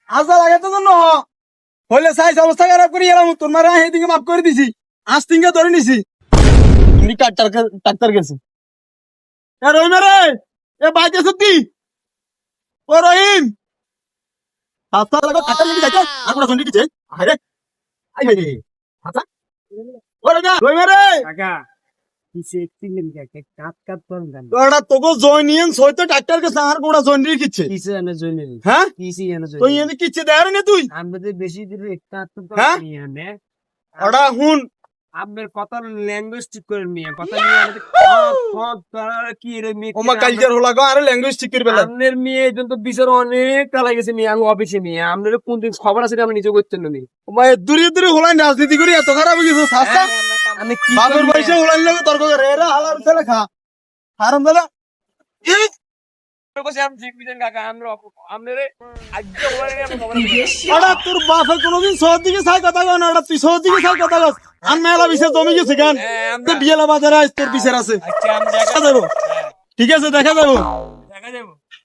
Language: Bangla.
আজা লাগে তো জন্য হইলে সাইজ অবস্থা খারাপ করি এলাম তোর মারা সেদিকে মাফ করে দিছি আজ তিনকে ধরে নিছি এমনি ডাক্তার গেছে রহিম রে এ বাইকে সত্যি ও রহিম হাসতা লাগো ডাক্তার নিয়ে যাইতে আমরা শুনি দিছে আরে আই রে হাসা ও রহিম রে কাকা কিসে একটিলেন কাকা কাট কাট করন গান তোরা তোকে জয়নিয়ন সইতে ডাক্তার কে সাহার গোড়া জয়েন রে কিচ্ছে কিসে এনে জইলেন হ্যাঁ কিসে এনে তুই জইলেন এনে কিচ্ছে দেয়ার নে তুই আমাদের বেশি দিন একটা তো হ্যাঁ? নিয়ে আনে ওটা হুন আপনার কথা ল্যাঙ্গুয়েজ ঠিক করে নিয়ে কথা নিয়ে আমাদের কি রে মেয়ে ওমা কালচার হলা গো আরে ল্যাঙ্গুয়েজ ঠিক করে বেলা আপনার মেয়ে একজন তো বিচার অনেক কালা গেছে মেয়ে আমি অফিসে নিয়ে আপনার কোন দিন খবর আছে আপনি নিজে করতেন না ওমা দূরে দূরে হলাই রাজনীতি করি এত খারাপ হয়ে গেছে সাস্তা আমি কি বাদর বয়সে হলাই লাগে তর্ক করে এরা হালার ছেলে খা হারাম দাদা এই বসে আমি ঠিক বুঝেন কাকা আমরা আপনার আজকে ওটা তোর বাপে কোনোদিন শহর দিকে চাই কথা কয় না ওটা তুই শহর দিকে চাই কথা কস আর মেলা বিচার জমি গেছে কেন বিয়েলা বাজারে আজ তোর বিচার আছে আচ্ছা আমি দেখা যাবো ঠিক আছে দেখা যাবো দেখা যাবো